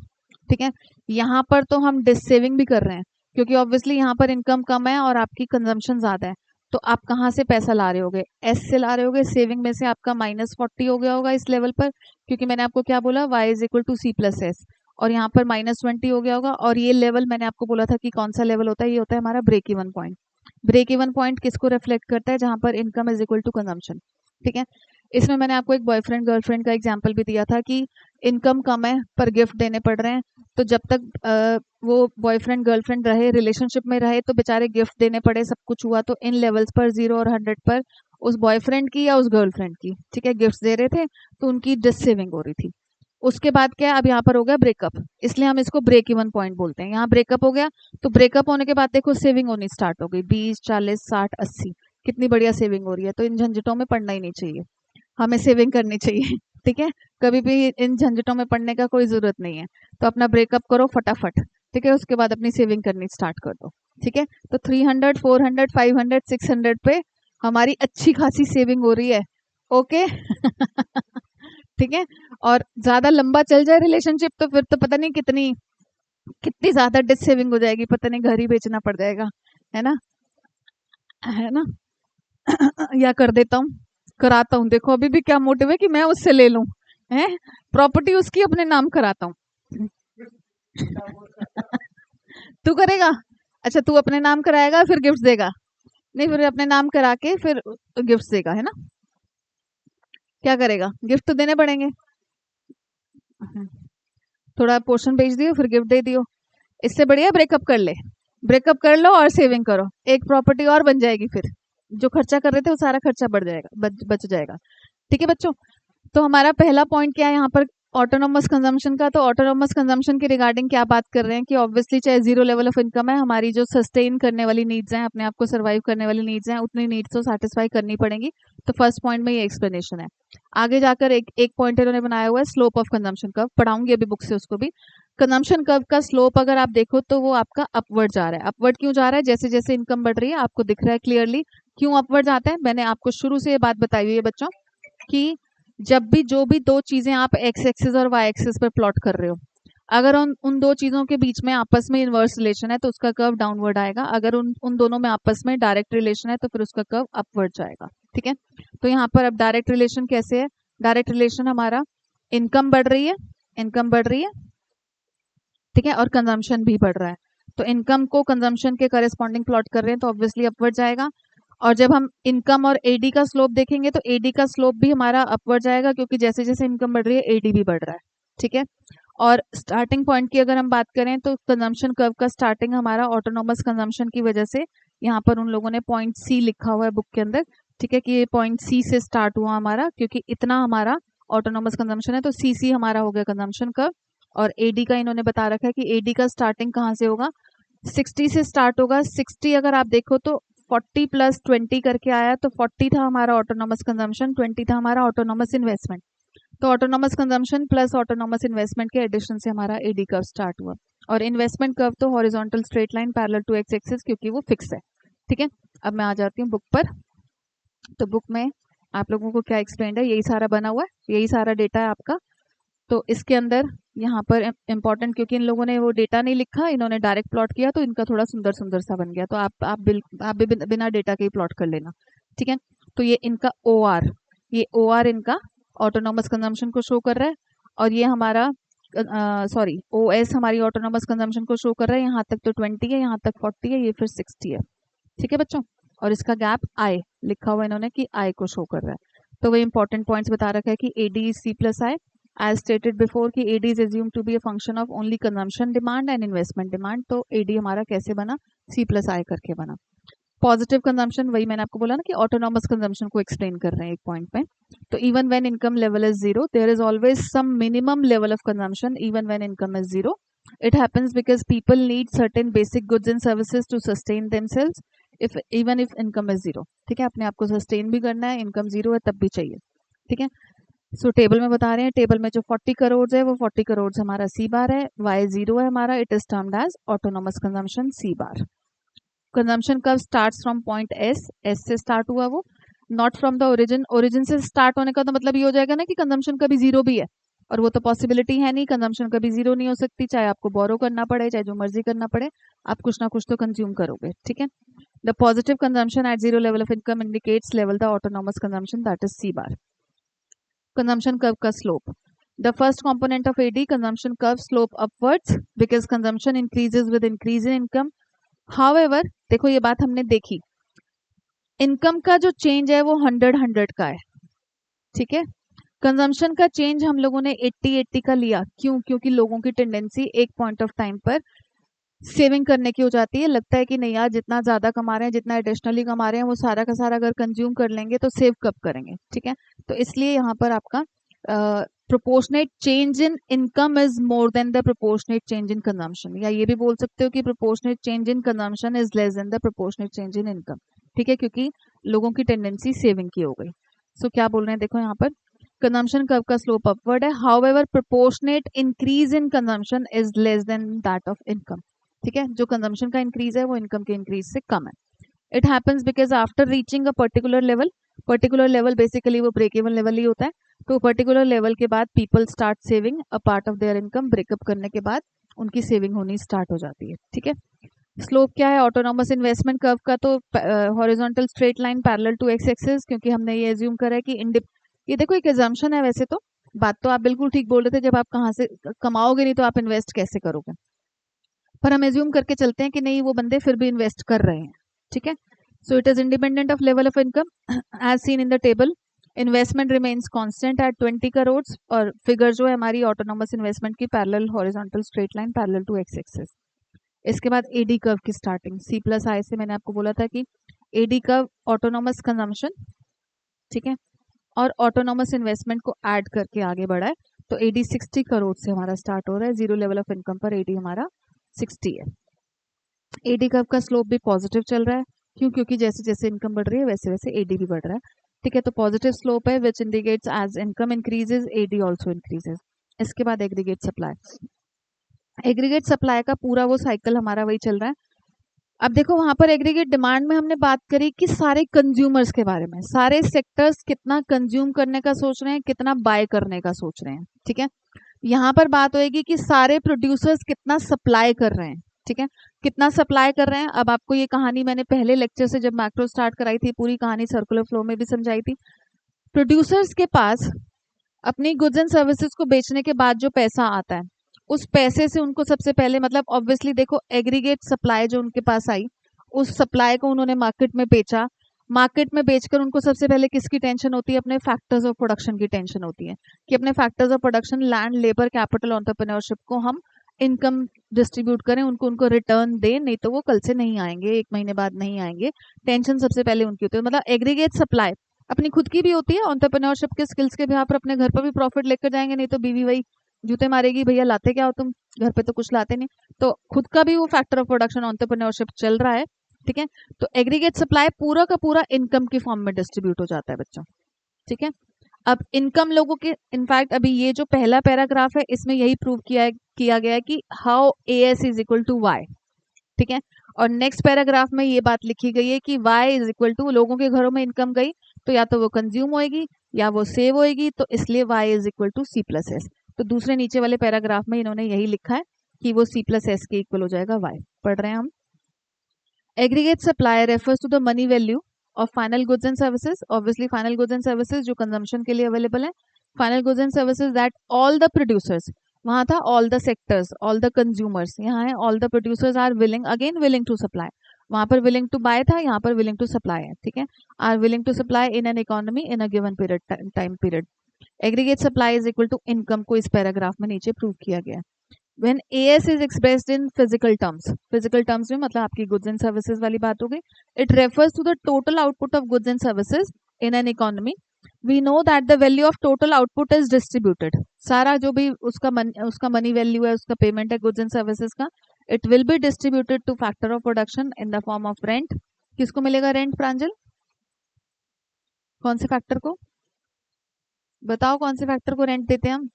ठीक है, यहाँ पर तो हम डिस सेविंग भी कर रहे हैं, क्योंकि ऑब्वियसली यहाँ पर इनकम कम है और आपकी कंजम्पशन ज्यादा है, तो आप कहाँ से पैसा ला रहे होगे? एस से ला रहे होगे, सेविंग में से आपका -40 हो गया होगा इस लेवल पर, क्योंकि मैंने आपको क्या बोला? y is equal to C plus S, और यहाँ पर -20 हो गया होगा, और ये लेवल मैंने आपको बोला था कि कौन सा लेवल होता है, ये होता है हमारा break even point. Break even point किसको रिफ्लेक्ट करता है? जहां पर income is equal to consumption. ठीक है, इसमें मैंने आपको एक बॉयफ्रेंड गर्लफ्रेंड का एग्जांपल भी दिया था कि इनकम कम है पर गिफ्ट देने पड़ रहे हैं, तो जब तक वो बॉयफ्रेंड गर्लफ्रेंड रहे, रिलेशनशिप में रहे, तो बेचारे गिफ्ट देने पड़े, सब कुछ हुआ, तो इन लेवल्स पर 0 और 100 पर उस बॉयफ्रेंड की या उस गर्लफ्रेंड की, ठीक है, गिफ्ट दे रहे थे, तो उनकी डिस सेविंग हो रही थी। उसके बाद क्या है? अब यहाँ पर हो गया ब्रेकअप, इसलिए हम इसको ब्रेक इवन पॉइंट बोलते हैं। यहाँ ब्रेकअप हो गया, तो ब्रेकअप होने के बाद देखो सेविंग होनी स्टार्ट हो गई, 20 40 60 80, कितनी बढ़िया सेविंग हो रही है, तो इन झंझटों में पड़ना ही नहीं चाहिए, हमें सेविंग करनी चाहिए। ठीक है, कभी भी इन झंझटों में पड़ने का कोई जरूरत नहीं है, तो अपना ब्रेकअप करो फटाफट। ठीक है, उसके बाद अपनी सेविंग करनी स्टार्ट कर दो। ठीक है, तो 300 400 500 600 पे हमारी अच्छी खासी सेविंग हो रही है। ओके। ठीक है, और ज्यादा लंबा चल जाए रिलेशनशिप तो फिर तो पता नहीं कितनी कितनी ज्यादा डिस सेविंग हो जाएगी, पता नहीं घर ही बेचना पड़ जाएगा, है ना? है ना? या कर देता हूँ, कराता हूँ, देखो अभी भी क्या मोटिव है कि मैं उससे ले लूं, है प्रॉपर्टी उसकी अपने नाम कराता हूँ। तू करेगा? अच्छा, तू अपने नाम कराएगा फिर गिफ्ट देगा? नहीं, फिर अपने नाम करा के फिर गिफ्ट देगा, है ना? क्या करेगा? गिफ्ट तो देने पड़ेंगे। हम्म, थोड़ा पोर्शन भेज दियो फिर गिफ्ट दे दियो, इससे बढ़िया ब्रेकअप कर ले, ब्रेकअप कर लो और सेविंग करो, एक प्रॉपर्टी और बन जाएगी, फिर जो खर्चा कर रहे थे वो सारा खर्चा बढ़ जाएगा, बच जाएगा। ठीक है बच्चों, तो हमारा पहला पॉइंट क्या है यहाँ पर? ऑटोनोमस कंजम्पशन का। तो ऑटोनोमस कंजम्पशन के रिगार्डिंग क्या बात कर रहे हैं कि ऑब्वियसली चाहे जीरो लेवल ऑफ इनकम है, हमारी जो सस्टेन करने वाली नीड्स हैं, अपने आप को सर्वाइव करने वाली नीड्स हैं, उतनी नीड्स तो सेटिस्फाई करनी पड़ेंगी। तो फर्स्ट पॉइंट में ये एक्सप्लेनेशन है। आगे जाकर एक एक पॉइंट इन्होंने बनाया हुआ है, स्लोप ऑफ कंजम्पशन कर्व, पढ़ाऊंगी अभी बुक से उसको भी। कंजम्पशन कर्व का स्लोप अगर आप देखो तो वो आपका अपवर्ड जा रहा है। अपवर्ड क्यों जा रहा है? जैसे जैसे इनकम बढ़ रही है, आपको दिख रहा है क्लियरली क्यों अपवर्ड जाता है। मैंने आपको शुरू से ये बात बताई हुई है बच्चों कि जब भी जो भी दो चीजें आप एक्स एक्सिस और वाई एक्सिस पर प्लॉट कर रहे हो, अगर उन उन दो चीज़ों के बीच में आपस में इन्वर्स रिलेशन है तो उसका कर्व डाउनवर्ड आएगा, अगर उन उन दोनों में आपस में डायरेक्ट रिलेशन है तो फिर उसका कर्व अपवर्ड जाएगा। ठीक है, तो यहाँ पर अब डायरेक्ट रिलेशन कैसे है? डायरेक्ट रिलेशन हमारा इनकम बढ़ रही है, इनकम बढ़ रही है, ठीक है, और कंजम्पशन भी बढ़ रहा है, तो इनकम को कंजम्पशन के करेस्पॉन्डिंग प्लॉट कर रहे हैं तो ऑब्वियसली अपवर्ड जाएगा। और जब हम इनकम और एडी का स्लोप देखेंगे तो एडी का स्लोप भी हमारा अपवर्ड जाएगा, क्योंकि जैसे जैसे इनकम बढ़ रही है एडी भी बढ़ रहा है। ठीक है, और स्टार्टिंग पॉइंट की अगर हम बात करें तो कंजम्पशन कर्व का स्टार्टिंग हमारा ऑटोनोमस कंजम्पशन की वजह से, यहाँ पर उन लोगों ने पॉइंट सी लिखा हुआ है बुक के अंदर, ठीक है, कि ये पॉइंट सी से स्टार्ट हुआ हमारा, क्योंकि इतना हमारा ऑटोनोमस कंजम्पशन है, तो सी सी हमारा हो गया कंजम्पशन कर्व। और एडी का इन्होंने बता रखा है कि एडी का स्टार्टिंग कहाँ से होगा, 60 से स्टार्ट होगा। 60 अगर आप देखो तो 40 प्लस 20 करके आया, तो 40 था हमारा ऑटोनोमस कंजम्पशन, 20 था हमारा ऑटोनोमस इन्वेस्टमेंट, तो autonomous consumption plus autonomous investment के एडिशन से हमारा एडी कर्व स्टार्ट हुआ। और इन्वेस्टमेंट कर्व तो horizontal straight line parallel to X axis, क्योंकि वो फिक्स है। ठीक है, अब मैं आ जाती हूँ बुक पर। तो बुक में आप लोगों को क्या एक्सप्लेन है, यही सारा बना हुआ है, यही सारा डेटा है आपका। तो इसके अंदर यहाँ पर इम्पोर्टेंट, क्योंकि इन लोगों ने वो डेटा नहीं लिखा, इन्होंने डायरेक्ट प्लॉट किया, तो इनका थोड़ा सुंदर सुंदर सा बन गया, तो आप भी बिना डेटा के ही प्लॉट कर लेना। ठीक है, तो ये इनका ओ आर, ये ओ आर इनका ऑटोनोमस कंजम्पशन को शो कर रहा है, और ये हमारा सॉरी ओ एस हमारी ऑटोनोमस कंजम्पशन को शो कर रहा है। यहाँ तक तो 20 है, यहाँ तक 40 है, ये फिर 60 है। ठीक है बच्चों, और इसका गैप आई लिखा हुआ इन्होंने कि आई को शो कर रहा है। तो वो इंपॉर्टेंट पॉइंट्स बता रखा है कि AD is C plus I, as stated before कि AD is assumed to be a function of only consumption demand and investment demand, तो AD हमारा कैसे बना, C plus I करके बना। पॉजिटिव कंजम्पशन, वही मैंने आपको बोला ना कि ऑटोनॉमस कंजम्पशन को एक्सप्लेन कर रहे हैं एक पॉइंट पे। तो even when income level is zero there is always some minimum level of consumption even when income is zero. It happens because people need certain basic goods and services to sustain themselves if even if income is zero. ठीक है, अपने आप को सस्टेन भी करना है, इनकम जीरो है तब भी चाहिए। ठीक है, सो टेबल में बता रहे हैं, टेबल में जो 40 करोड़ है वो 40 करोड़ हमारा सी बार है, वाई जीरो है हमारा, it is termed as autonomous consumption C bar. Consumption curve starts from point S, S से स्टार्ट हुआ वो, not from the origin. Origin से स्टार्ट होने का तो मतलब ये हो जाएगा ना कि कंजम्पशन कभी जीरो भी है, और वो तो पॉसिबिलिटी है नहीं, कंजम्पशन कभी जीरो नहीं हो सकती, चाहे आपको बोरो करना पड़े, चाहे जो मर्जी करना पड़े, आप कुछ ना कुछ तो कंज्यूम करोगे। ठीक है, the positive consumption at zero level of income indicates level the autonomous consumption, that is C bar. consumption curve का slope, the first component of AD consumption curve slope upwards because consumption increases with increase in income. However, देखो ये बात हमने देखी, इनकम का जो चेंज है वो 100 का है। ठीक है, कंजम्पशन का चेंज हम लोगों ने 80 का लिया, क्यों? क्योंकि लोगों की टेंडेंसी एक पॉइंट ऑफ टाइम पर सेविंग करने की हो जाती है, लगता है कि नहीं यार जितना ज्यादा कमा रहे हैं, जितना एडिशनली कमा रहे हैं, वो सारा का सारा अगर कंज्यूम कर लेंगे तो सेव कब करेंगे। ठीक है, तो इसलिए यहाँ पर आपका proportionate change in income is more then the proportionate change in consumption, या ये भी बोल सकते हो कि proportionate change in consumption is less then the proportionate change in income. ठीक है, क्योंकि लोगों की टेंडेंसी सेविंग की हो गई। सो क्या बोल रहे हैं, देखो यहाँ पर कंजम्पशन कर्व का स्लोप अपवर्ड है, however proportionate increase in consumption is less then that of income. ठीक है, जो कंजम्पशन का इंक्रीज है वो इनकम के इंक्रीज से कम है। It happens because after reaching a particular level basically वो ब्रेक इवन लेवल ही होता है, तो पर्टिकुलर लेवल के बाद people start saving a part of their income, breakup करने के बाद उनकी सेविंग होनी स्टार्ट हो जाती है। ठीक है, स्लोप क्या है ऑटोनॉमस इन्वेस्टमेंट कर्व का, तो horizontal straight line parallel to X axis, क्योंकि हमने ये एज्यूम करा है कि ये देखो एक एजम्पशन है, वैसे तो बात तो आप बिल्कुल ठीक बोल रहे थे, जब आप कहाँ से कमाओगे नहीं तो आप इन्वेस्ट कैसे करोगे, पर हम एज्यूम करके चलते हैं कि नहीं वो बंदे फिर भी इन्वेस्ट कर रहे हैं। ठीक है, so it is independent of level of income as seen in the table. Investment remains constant at 20 crore, और फिगर जो है हमारी ऑटोनोमस इन्वेस्टमेंट की parallel horizontal straight line parallel to X axis. इसके बाद एडी कर्व की स्टार्टिंग सी प्लस आई से, मैंने आपको बोला था कि एडी कर्व ऑटोनोमस कंजम्पशन, ठीक है, और ऑटोनोमस इन्वेस्टमेंट को ऐड करके आगे बढ़ा है, तो एडी 60 करोड़ से हमारा स्टार्ट हो रहा है, जीरो लेवल ऑफ इनकम पर एडी हमारा 60 है। एडी कर्व का स्लोप भी पॉजिटिव चल रहा है, क्यों? क्योंकि जैसे जैसे इनकम बढ़ रही है वैसे वैसे एडी भी बढ़ रहा है। ठीक है, तो पॉजिटिव स्लोप है which indicates as income increases AD also increases. इसके बाद एग्रीगेट सप्लाई, एग्रीगेट सप्लाई का पूरा वो साइकिल हमारा वही चल रहा है। अब देखो वहां पर एग्रीगेट डिमांड में हमने बात करी कि सारे कंज्यूमर्स के बारे में, सारे सेक्टर्स कितना कंज्यूम करने का सोच रहे हैं, कितना बाय करने का सोच रहे हैं। ठीक है, यहाँ पर बात होएगी कि सारे प्रोड्यूसर्स कितना सप्लाई कर रहे हैं, ठीक है, कितना सप्लाई कर रहे हैं। अब आपको ये कहानी मैंने पहले लेक्चर से जब मैक्रो स्टार्ट कराई थी, पूरी कहानी सर्कुलर फ्लो में भी समझाई थी। प्रोड्यूसर्स के पास अपनी गुड्स एंड सर्विसेज को बेचने के बाद जो पैसा आता है, उस पैसे से उनको सबसे पहले मतलब ऑब्वियसली देखो एग्रीगेट सप्लाई जो उनके पास आई, उस सप्लाई को उन्होंने मार्केट में बेचा। मार्केट में बेचकर उनको सबसे पहले किसकी टेंशन होती है? अपने फैक्टर्स ऑफ प्रोडक्शन की टेंशन होती है कि अपने factors of production land, labour, capital, entrepreneurship को हम इनकम डिस्ट्रीब्यूट करें, उनको उनको रिटर्न दें, नहीं तो वो कल से नहीं आएंगे, एक महीने बाद नहीं आएंगे। टेंशन सबसे पहले उनकी होती है। मतलब एग्रीगेट सप्लाई अपनी खुद की भी होती है, एंटरप्रेन्योरशिप के स्किल्स के बिहार पर अपने घर पर भी प्रॉफिट लेकर जाएंगे, नहीं तो बीवी वही जूते मारेगी, भैया लाते क्या हो तुम, घर पे तो कुछ लाते नहीं। तो खुद का भी वो फैक्टर ऑफ प्रोडक्शन एंटरप्रेन्योरशिप चल रहा है, ठीक है। तो एग्रीगेट सप्लाई पूरा का पूरा इनकम की फॉर्म में डिस्ट्रीब्यूट हो जाता है बच्चों, ठीक है। अब इनकम लोगों के, इनफैक्ट अभी ये जो पहला पैराग्राफ है इसमें यही प्रूव किया गया है कि how A S is equal to Y, ठीक है। और नेक्स्ट पैराग्राफ में ये बात लिखी गई है कि y इज इक्वल टू, लोगों के घरों में इनकम गई तो या तो वो कंज्यूम होएगी या वो सेव होएगी, तो इसलिए y is equal to C plus S. तो दूसरे नीचे वाले पैराग्राफ में इन्होंने यही लिखा है कि वो सी प्लस एस के इक्वल हो जाएगा y। पढ़ रहे हैं हम। Aggregate supply refers to the money value of final goods and services, obviously final goods and services जो कंजम्पशन के लिए अवेलेबल है। Final goods and services that all the producers, वहां था all the sectors, all the consumers, यहाँ है all the producers are willing, again willing to supply, वहां पर विलिंग टू बाय था, यहाँ पर विलिंग टू सप्लाई है, ठीक है। Are willing to supply in an economy in a given period, time period. Aggregate supply is equal to income को इस पैराग्राफ में नीचे प्रूव किया गया है। when AS is expressed in physical terms में मतलब आपकी goods and services वाली बात हो गई, it refers to the total output of goods and services in an economy. We know that the value of total output is distributed, सारा जो भी उसका मनी वैल्यू है, उसका पेमेंट है गुड्स एंड सर्विसेज का, it will be distributed two factor of production in the form of rent. किसको मिलेगा रेंट प्रांजल? कौन से फैक्टर को बताओ, कौन से फैक्टर को रेंट देते हैं हम?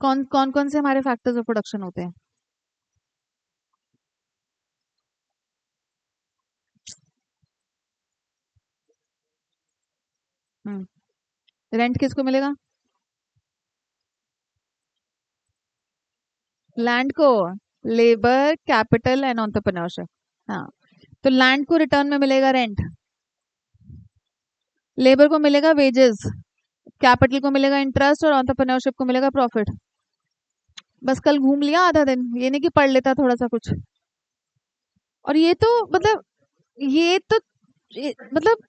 कौन से हमारे फैक्टर्स ऑफ प्रोडक्शन होते हैं? रेंट किसको मिलेगा? लैंड को, लेबर, कैपिटल एंड एंटरप्रेन्योरशिप। हाँ, तो लैंड को रिटर्न में मिलेगा रेंट, लेबर को मिलेगा वेजेस, कैपिटल को मिलेगा इंटरेस्ट और एंटरप्रेन्योरशिप को मिलेगा प्रॉफिट। बस कल घूम लिया आधा दिन, ये नहीं कि पढ़ लेता थोड़ा सा कुछ। और ये तो मतलब ये तो मतलब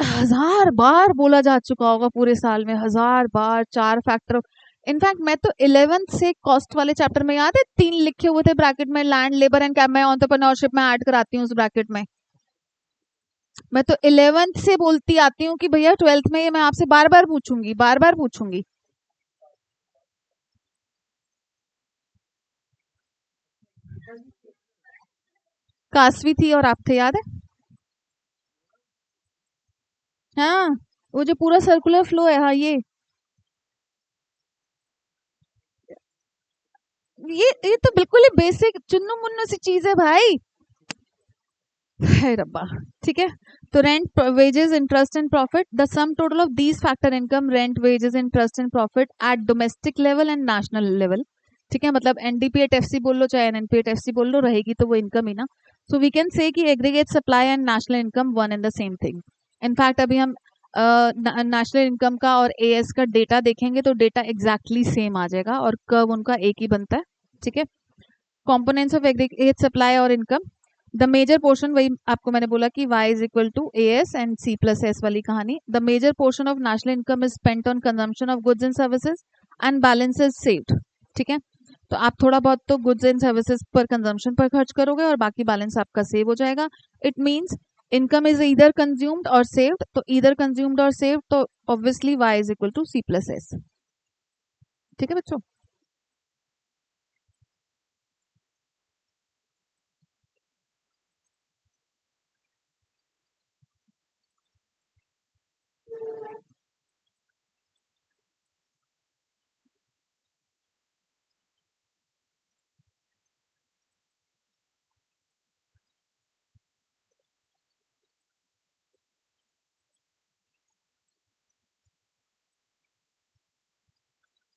हजार बार बोला जा चुका होगा पूरे साल में, हजार बार, चार फैक्टर। इनफैक्ट मैं तो 11th से कॉस्ट वाले चैप्टर में, याद है 3 लिखे हुए थे ब्रैकेट में, लैंड, लेबर एंड कैप, मैं एंटरप्रेन्योरशिप में ऐड कराती हूँ उस ब्रैकेट में। मैं तो 11th से बोलती आती हूँ कि भैया 12th में ये मैं आपसे बार बार पूछूंगी, बार बार पूछूंगी। कासवी थी और आप थे, याद है? हाँ, वो जो पूरा सर्कुलर फ्लो है, हाँ ये तो बिल्कुल ही बेसिक चुन्नू मुन्नू सी चीज है भाई। है रब्बा, ठीक है। तो rent, wages, interest and profit, the sum total of these factor income, rent, wages, interest and profit at domestic level and national level, ठीक है। मतलब एनडीपीएट एफसी बोल लो चाहे एनएनपीएट एफसी बोल लो, रहेगी तो वो इनकम ही ना। सो वी कैन से कि aggregate supply and national income one and the same thing. In fact अभी हम नेशनल इनकम का और एएस का डेटा देखेंगे तो डेटा एग्जैक्टली सेम आ जाएगा और कर्व उनका एक ही बनता है, ठीक है। कंपोनेंट्स ऑफ एग्रीगेट सप्लाई और इनकम, द मेजर पोर्शन, वही आपको मैंने बोला कि y is equal to A S and C plus S वाली कहानी। The major portion of national income is spent on consumption of goods and services and balance is saved, ठीक है। तो आप थोड़ा बहुत तो गुड्स एंड सर्विसेज पर कंजम्पशन पर खर्च करोगे और बाकी बैलेंस आपका सेव हो जाएगा। It means income is either consumed or saved, तो ईदर कंज्यूम्ड और सेव्ड, तो obviously y is equal to C plus S, ठीक है बच्चों।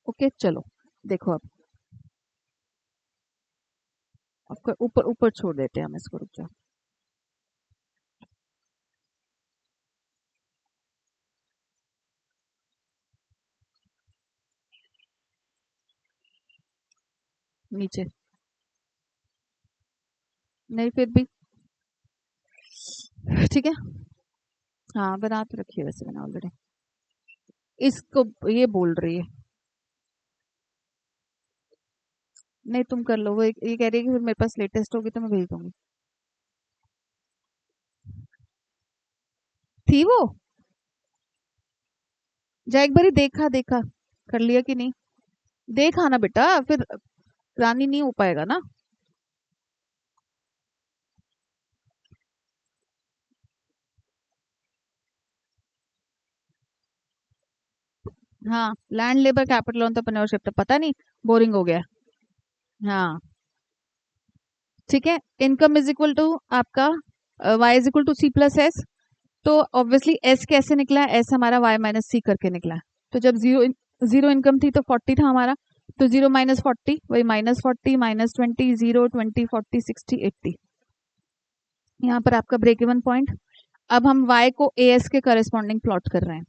ओके चलो देखो अब आपका ऊपर ऊपर छोड़ देते हैं हम इसको, रुक जाओ। नीचे नहीं फिर भी ठीक है। हाँ बना तो रखी है वैसे मैंने ऑलरेडी। इसको ये बोल रही है, नहीं तुम कर लो, वो ये कह रही है कि फिर मेरे पास लेटेस्ट होगी तो मैं भेज दूंगी। थी वो, जा एक बारी देखा देखा, कर लिया कि नहीं, देखा ना बेटा फिर रानी नहीं हो पाएगा ना। हाँ लैंड लेबर कैपिटल एंटरप्रेन्योरशिप तो पता नहीं, बोरिंग हो गया। हाँ ठीक है, इनकम इज इक्वल टू आपका Y is equal to C plus S. तो ऑब्वियसली एस कैसे निकला है, एस हमारा वाई माइनस सी करके निकला है। तो जब जीरो जीरो इनकम थी तो 40 था हमारा, तो 0 - 40 वही -40 -20 0 20 40 60 80, यहाँ पर आपका ब्रेक इवन पॉइंट। अब हम y को ए एस के करस्पॉन्डिंग प्लॉट कर रहे हैं,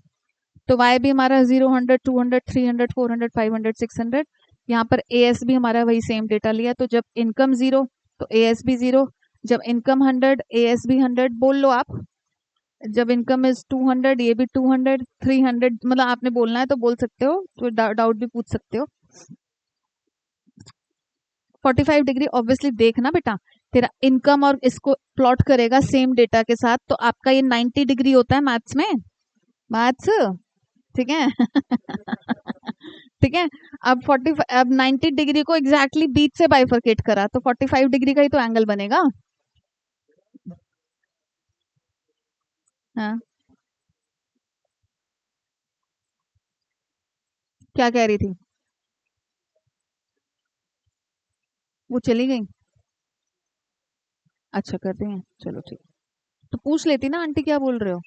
तो y भी हमारा 0 100 200 300 400 500 600, यहाँ पर ए एस भी हमारा वही सेम डेटा लिया, तो जब इनकम जीरो तो ए एस भी जीरो, जब इनकम 100 ए एस भी 100 बोल लो आप, जब इनकम इज 200 ये भी 200 300, मतलब आपने बोलना है तो बोल सकते हो, तो डाउट भी पूछ सकते हो। 45 डिग्री ऑब्वियसली देखना बेटा, तेरा इनकम और इसको प्लॉट करेगा सेम डेटा के साथ, तो आपका ये 90 डिग्री होता है मैथ्स में, मैथ्स ठीक है। ठीक है, अब 90 डिग्री को एग्जैक्टली बीच से बाइफरकेट करा तो 45 डिग्री का ही तो एंगल बनेगा। हाँ क्या कह रही थी, वो चली गई। अच्छा कर रही हैं, चलो ठीक। तो पूछ लेती ना आंटी क्या बोल रहे हो,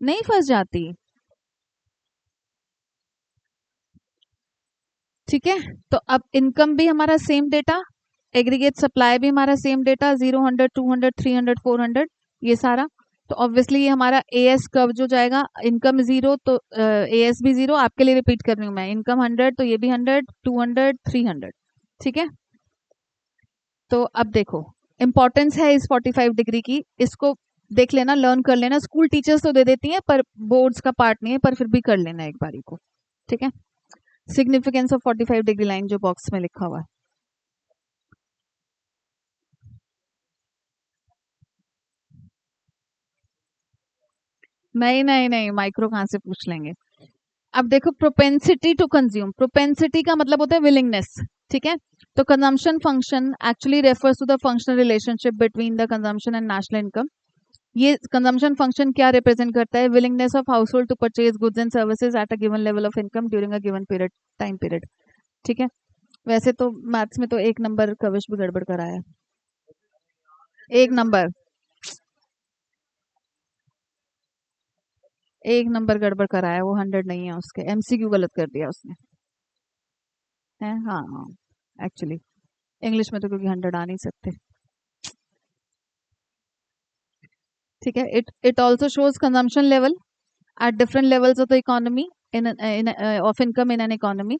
नहीं फंस जाती। ठीक है, तो अब इनकम भी हमारा सेम डेटा, एग्रीगेट सप्लाई भी हमारा सेम डेटा, 0 100 200 300 400 ये सारा। तो ऑब्वियसली ये हमारा ए एस कर्व जो जाएगा, इनकम जीरो तो ए एस भी जीरो, आपके लिए रिपीट कर रही हूँ मैं, इनकम 100 तो ये भी 100 200 300। ठीक है, तो अब देखो इंपॉर्टेंस है इस 45 डिग्री की, इसको देख लेना, लर्न कर लेना, स्कूल टीचर्स तो दे देती हैं पर बोर्ड्स का पार्ट नहीं है, पर फिर भी कर लेना एक बारी को। ठीक है, सिग्निफिकेंस ऑफ 45 डिग्री लाइन जो बॉक्स में लिखा हुआ है। नहीं नहीं नहीं, माइक्रो कहाँ से पूछ लेंगे। अब देखो प्रोपेंसिटी टू कंज्यूम, प्रोपेंसिटी का मतलब होता है विलिंगनेस। ठीक है, तो consumption function actually refers to the functional relationship between the consumption and national income. ये कंजम्पशन फंक्शन क्या रिप्रेजेंट करता है, willingness of household to purchase goods and services at a given level of income during a given period, time period. ठीक है, वैसे तो मैथ्स में तो एक नंबर कविश भी गड़बड़ कराया है, एक नंबर, एक नंबर गड़बड़ कराया, वो 100 नहीं है उसके, एमसीक्यू गलत कर दिया उसने। है हाँ हाँ, एक्चुअली इंग्लिश में तो क्योंकि 100 आ नहीं सकते। ठीक है, it also shows consumption level at different levels of the economy of income in an economy।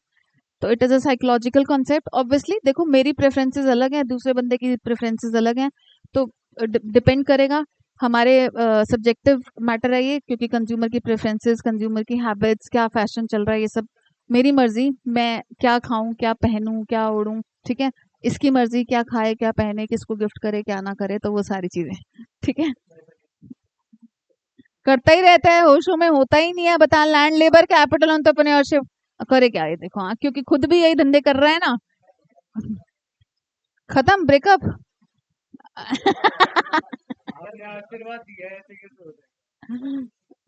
तो it is a psychological concept. Obviously देखो मेरी प्रेफरेंसेस अलग हैं, दूसरे बंदे की प्रेफरेंसेस अलग हैं, तो डिपेंड करेगा, हमारे सब्जेक्टिव मैटर है ये, क्योंकि कंज्यूमर की प्रेफरेंसेस, कंज्यूमर की हैबिट्स, क्या फैशन चल रहा है, ये सब मेरी मर्जी, मैं क्या खाऊं क्या पहनूं क्या ओढ़ूं, ठीक है, इसकी मर्जी क्या खाए क्या पहने, किसको गिफ्ट करे क्या ना करे, तो वो सारी चीजें। ठीक है, करता ही रहता है, होशों में होता ही नहीं है, बता, लैंड लेबर कैपिटल एंटरप्रेन्योरशिप करे क्या ये, देखो हाँ, क्योंकि खुद भी यही धंधे कर रहा है ना। खत्म ब्रेकअप।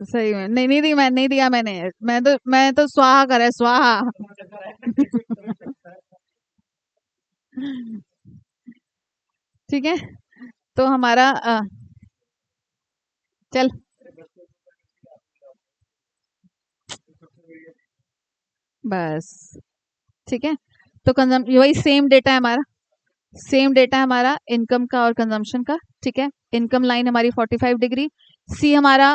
सही में नहीं, नहीं दी, मैं नहीं दिया मैंने, मैं तो स्वाहा करे स्वाहा। ठीक है, तो हमारा चल बस। ठीक है, तो कंजम वही सेम डेटा है हमारा, सेम डेटा है हमारा इनकम का और कंजम्पशन का। ठीक है, इनकम लाइन हमारी 45 डिग्री, सी हमारा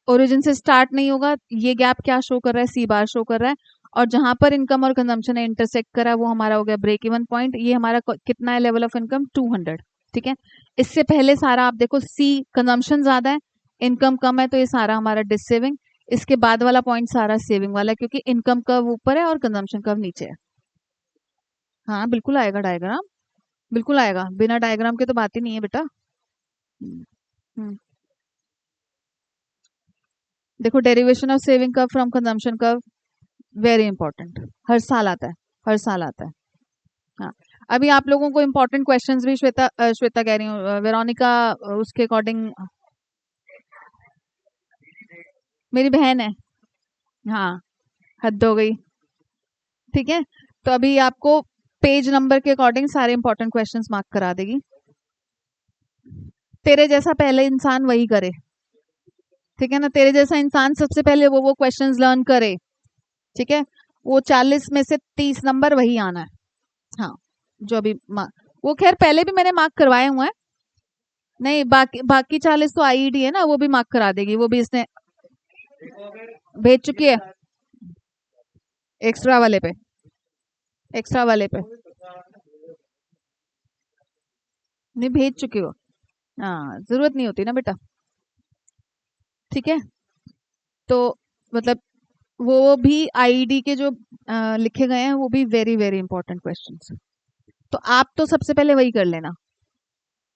ओरिजिन से स्टार्ट नहीं होगा, ये गैप क्या शो कर रहा है, सी बार शो कर रहा है। और जहां पर इनकम और कंजम्पशन है इंटरसेक्ट करा, वो हमारा हो गया ब्रेक इवन पॉइंट। ये हमारा कितना है लेवल ऑफ इनकम, 200। ठीक है, इससे पहले सारा आप देखो, सी कंजम्पशन ज्यादा है, इनकम कम है, तो ये सारा हमारा डिसेविंग। इसके बाद वाला पॉइंट सारा सेविंग वाला है, क्योंकि इनकम कर्व ऊपर है और कंजम्पशन कर्व नीचे है। हाँ बिल्कुल आएगा डायग्राम, बिल्कुल आएगा, बिना डायग्राम के तो बात ही नहीं है बेटा। हम्म, हम्म। देखो, derivation of saving curve from consumption curve, very important, हर साल आता है, हर साल आता है। हाँ, अभी आप लोगों को इम्पोर्टेंट क्वेश्चंस भी श्वेता श्वेता कह रही हूँ, वेरोनिका, उसके अकॉर्डिंग, मेरी बहन है। हाँ, हद हो गई। ठीक है, तो अभी आपको पेज नंबर के अकॉर्डिंग सारे इंपॉर्टेंट क्वेश्चंस मार्क करा देगी। तेरे जैसा पहले इंसान वही करे, ठीक है ना, तेरे जैसा इंसान सबसे पहले वो क्वेश्चंस लर्न करे। ठीक है, वो 40 में से 30 नंबर वही आना है। हाँ, जो अभी वो खैर पहले भी मैंने मार्क करवाए हुए हैं। नहीं, बाकी बाकी 40 तो आईईडी है ना, वो भी मार्क करा देगी, वो भी इसने भेज चुकी है, एक्स्ट्रा वाले पे, एक्स्ट्रा वाले पे नहीं भेज चुकी हो। हाँ, जरूरत नहीं होती ना बेटा। ठीक है, तो मतलब वो भी आईडी के जो लिखे गए हैं, वो भी वेरी वेरी इंपॉर्टेंट क्वेश्चंस। तो आप तो सबसे पहले वही कर लेना।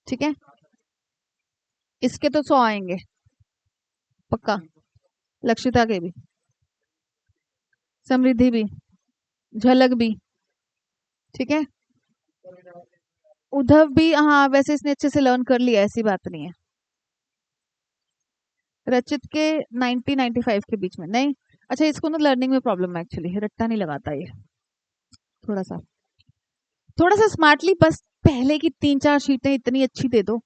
ठीक है, इसके तो 100 आएंगे पक्का, लक्षिता के भी, समृद्धि भी, झलक भी। ठीक है, उद्धव भी, हाँ वैसे इसने अच्छे से लर्न कर लिया, ऐसी बात नहीं है। रचित के 90-95 के बीच में नहीं। अच्छा, इसको ना लर्निंग में प्रॉब्लम है एक्चुअली, रट्टा नहीं लगाता ये, थोड़ा सा, थोड़ा सा स्मार्टली, बस पहले की 3-4 शीटें इतनी अच्छी दे दो,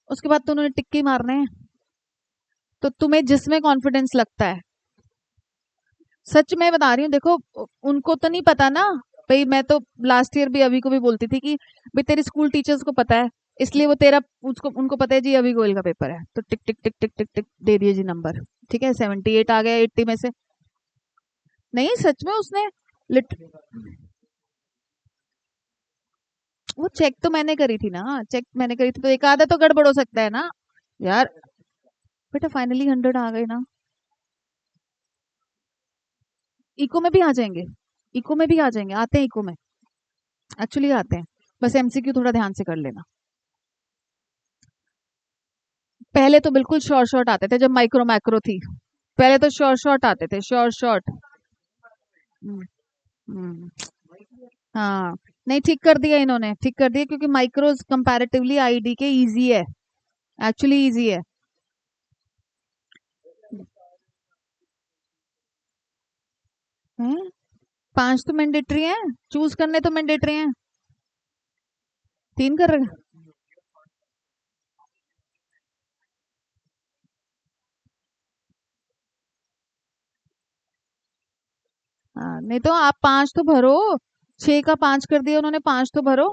उसके बाद तो उन्होंने टिक्के मारने हैं। तो तुम्हें जिसमें कॉन्फिडेंस लगता है, सच में बता रही हूँ, देखो उनको तो नहीं पता ना भाई, मैं तो लास्ट ईयर भी अभी को भी बोलती थी कि भाई तेरी स्कूल टीचर्स को पता है, इसलिए वो तेरा, उसको उनको पता है जी अभी गोयल का पेपर है, तो टिक टिक टिक टिक टिक टिक दे दिए जी नंबर। ठीक है, 78 आ गया 80 में से। नहीं सच में उसने लिट वो चेक तो मैंने करी थी ना, चेक मैंने करी थी, तो एक आधा तो गड़बड़ हो सकता है ना यार। बेटा फाइनली 100 आ गए ना, इको में भी आ जाएंगे, इको में भी आ जाएंगे, आते हैं इको में, एक्चुअली आते हैं, बस एमसीक्यू थोड़ा ध्यान से कर लेना। पहले तो बिल्कुल शॉर्ट शॉर्ट आते थे जब माइक्रो मैक्रो थी, पहले तो शॉर्ट शॉर्ट आते थे, शॉर्ट शॉर्ट। हम्म, हम्म, हाँ, नहीं ठीक कर दिया इन्होंने, ठीक कर दिया, क्योंकि माइक्रोज कंपैरेटिवली आईडी के इजी है, एक्चुअली इजी है। हैं? 5 तो मैंडेटरी हैं, चूज करने तो मैंडेटरी हैं, 3 कर रहे। हाँ, नहीं तो आप 5 तो भरो, 6 का 5 कर दिया उन्होंने, 5 तो भरो।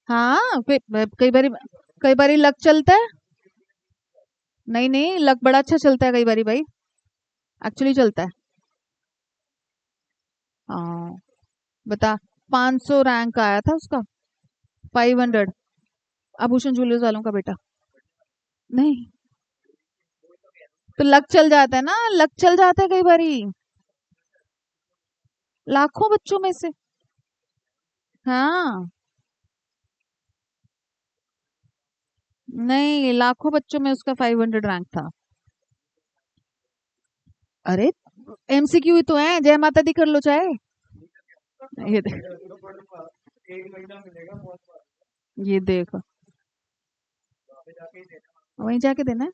हाँ, कई बारी लक चलता है, नहीं नहीं लक बड़ा अच्छा चलता है कई बारी भाई, एक्चुअली चलता है। हाँ, बता, 500 रैंक आया था उसका, 500, आभूषण जूलर्स वालों का बेटा। नहीं, तो लक चल जाता है ना, लक चल जाता है कई बारी, लाखों बच्चों में से। हाँ, नहीं लाखों बच्चों में उसका 500 रैंक था। अरे एमसीक्यू ही तो है, जय माता दी कर लो चाहे। ये देख, ये देखो, वहीं जाके देना है।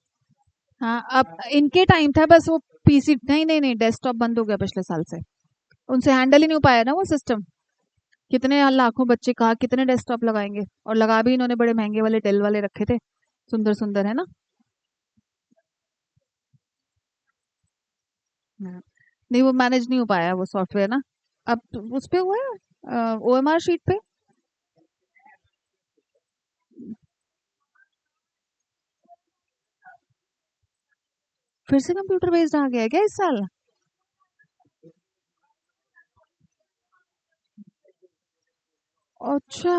हाँ, अब इनके टाइम था बस, वो पीसी, नहीं नहीं नहीं, डेस्कटॉप बंद हो गया पिछले साल से, उनसे हैंडल ही नहीं हो पाया ना वो सिस्टम। कितने लाखों बच्चे, कहा कितने डेस्कटॉप लगाएंगे, और लगा भी इन्होंने बड़े महंगे वाले डेल वाले रखे थे, सुंदर सुंदर है ना। हाँ, नहीं वो मैनेज नहीं हो पाया वो सॉफ्टवेयर ना। अब तो उस पे हुआ है ओएमआर शीट पे। फिर से कंप्यूटर बेस्ड आ गया है क्या इस साल? अच्छा।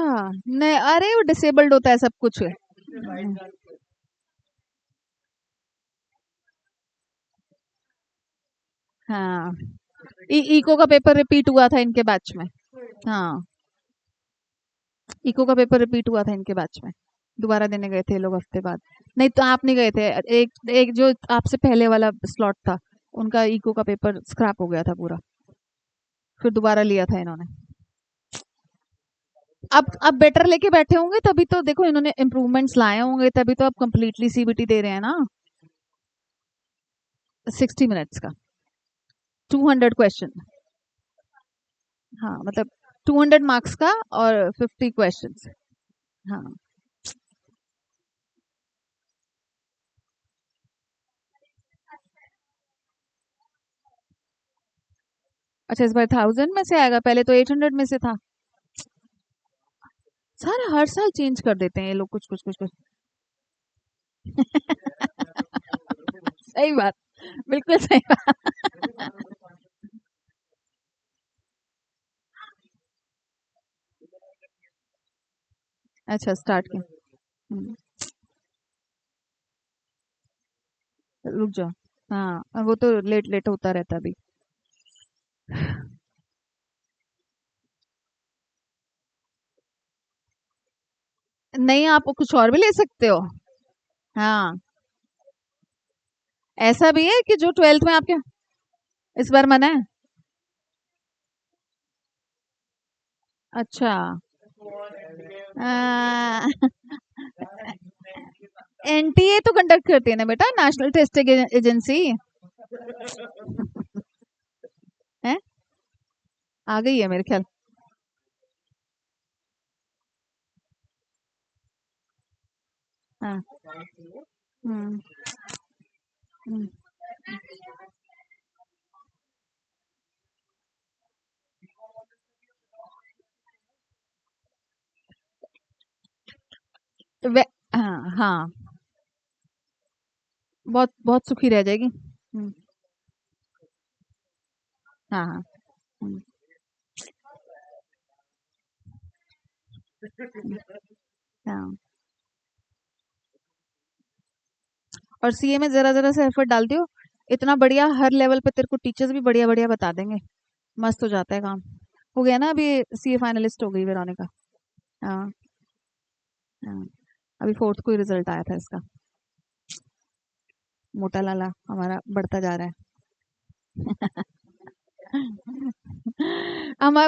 नहीं अरे वो डिसेबल्ड होता है सब कुछ। हाँ इको का पेपर रिपीट हुआ था इनके बैच में। हाँ इको का पेपर रिपीट हुआ था इनके बैच में। दोबारा देने गए थे ये लोग हफ्ते बाद। नहीं तो आप नहीं गए थे। एक एक जो आपसे पहले वाला स्लॉट था उनका इको का पेपर स्क्रैप हो गया था पूरा। फिर दोबारा लिया था इन्होंने। अब बेटर लेके बैठे होंगे तभी तो देखो इन्होंने इम्प्रूवमेंट्स लाए होंगे तभी तो अब कंप्लीटली सीबीटी दे रहे हैं ना। 60 मिनट्स का 200 क्वेश्चन। हाँ मतलब 200 मार्क्स का और 50 क्वेश्चंस। हाँ अच्छा इस बार 1000 में से आएगा पहले तो 800 में से था। सारे हर साल चेंज कर देते हैं ये लोग कुछ कुछ कुछ कुछ। सही बात। बिल्कुल सही बात। अच्छा स्टार्ट किया। हम्म, रुक जाओ। हाँ अब वो तो लेट लेट होता रहता है अभी। नहीं आप कुछ और भी ले सकते हो। हाँ ऐसा भी है कि जो 12th में आपके इस बार मना है। अच्छा एनटीए तो कंडक्ट करती है ना बेटा नेशनल टेस्टिंग एजेंसी। है आ गई है मेरे ख्याल। हाँ हम्म हम्म। हाँ हाँ बहुत बहुत सुखी रह जाएगी। हाँ हाँ हम्म, हाँ और सीए में जरा जरा सा एफर्ट डाल दियो इतना बढ़िया हर लेवल पे तेरे को टीचर्स भी बढ़िया बढ़िया बता देंगे। मस्त हो जाता है काम। हो गया ना अभी सीए फाइनलिस्ट हो गई वेरोनिका। हाँ हाँ अभी 4th को ही रिजल्ट आया था इसका। मोटा लाला हमारा बढ़ता जा रहा है।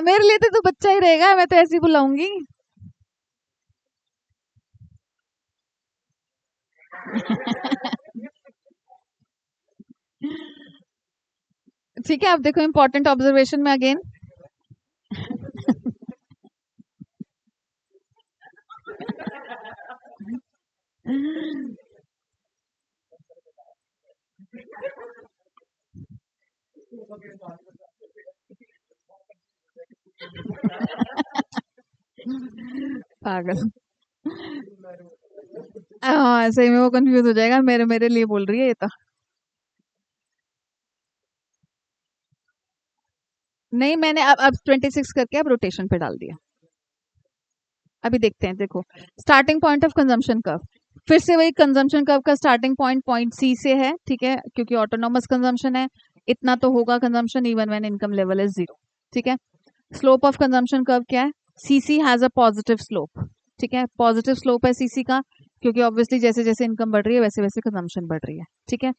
मेरे लिए तो बच्चा ही रहेगा मैं तो ऐसे ही बुलाऊंगी। ठीक है अब देखो इम्पोर्टेंट ऑब्जर्वेशन में अगेन। पागल। हाँ सही में वो कंफ्यूज हो जाएगा मेरे मेरे लिए बोल रही है ये तो। नहीं मैंने अब 26 करके अब रोटेशन पे डाल दिया। अभी देखते हैं देखो starting point of consumption curve. फिर से वही कंजम्पशन कर्व का स्टार्टिंग पॉइंट पॉइंट सी से है ठीक है क्योंकि ऑटोनोमस कंजम्पशन है। इतना तो होगा consumption even when income level is 0। ठीक है स्लोप ऑफ कंजम्पशन कर्व क्या है। CC has a positive slope. ठीक है पॉजिटिव स्लोप है सीसी का क्योंकि ऑब्वियसली जैसे जैसे इनकम बढ़ रही है वैसे वैसे कंजम्पशन बढ़ रही है। ठीक है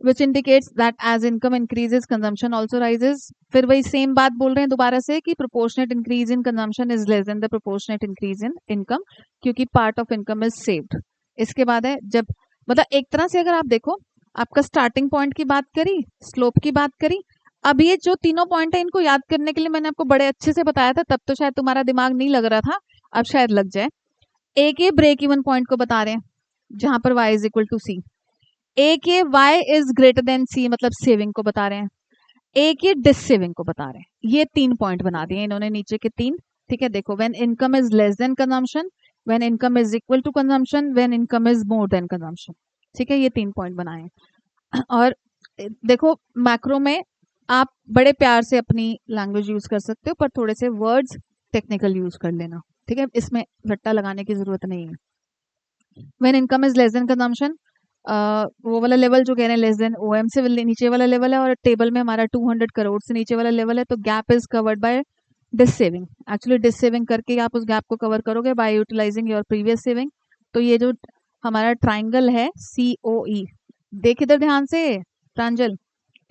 which indicates that as income increases consumption also rises। फिर वही सेम बात बोल रहे हैं दोबारा से कि proportionate increase in consumption is less than the proportionate increase in income क्योंकि part of income is saved। इसके बाद है जब मतलब एक तरह से अगर आप देखो आपका स्टार्टिंग पॉइंट की बात करी स्लोप की बात करी। अब ये जो तीनों पॉइंट है इनको याद करने के लिए मैंने आपको बड़े अच्छे से बताया था तब तो शायद तुम्हारा दिमाग नहीं लग रहा था। अब शायद लग जाए। एक ये ब्रेक इवन पॉइंट को बता रहे हैं जहां पर y इज इक्वल टू सी। ए के वाई इज ग्रेटर देन सी मतलब सेविंग को बता रहे हैं, ए की डिस सेविंग को बता रहे हैं। ये 3 पॉइंट बना दिए इन्होंने नीचे के 3। ठीक है, देखो when income is less than consumption, when income is equal to consumption, when income is more than consumption. ठीक है, ये 3 पॉइंट बनाए हैं। और देखो मैक्रो में आप बड़े प्यार से अपनी लैंग्वेज यूज कर सकते हो, पर थोड़े से वर्ड्स टेक्निकल यूज कर लेना। ठीक है, इसमें रट्टा लगाने की जरूरत नहीं है। When income is less than consumption, वो वाला लेवल जो कह रहे हैं लेस देन ओएम से नीचे वाला लेवल है, और टेबल में हमारा 200 करोड़ से नीचे वाला लेवल है, तो gap is covered by dissaving. Actually dissaving करके आप उस गैप को कवर करोगे by utilising your previous saving. तो ये जो हमारा ट्राइंगल है COE, देख इधर ध्यान से प्रांजल,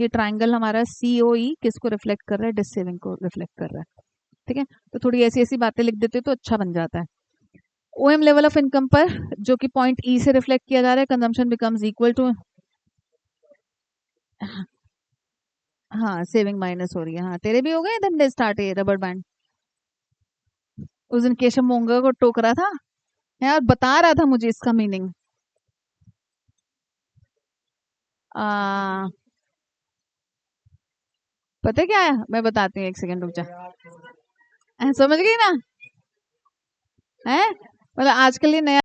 ये ट्राइंगल हमारा COE किसको रिफ्लेक्ट कर रहा है? डिस सेविंग को रिफ्लेक्ट कर रहा है। ठीक है, तो थोड़ी ऐसी ऐसी बातें लिख देते तो अच्छा बन जाता है। ओएम लेवल ऑफ इनकम पर जो कि पॉइंट ई से रिफ्लेक्ट किया जा रहा है, कंजम्पशन बिकम्स इक्वल टू, हाँ सेविंग माइनस हो रही है। हाँ तेरे भी हो गए धंधे स्टार्ट ये रबर बैंड। उस दिन केशव मोंगा को टोक रहा था है और बता रहा था मुझे इसका मीनिंग। आ, पता है क्या है, मैं बताती हूँ, एक सेकंड रुक जा। समझ गई ना? है मतलब आजकल ये नया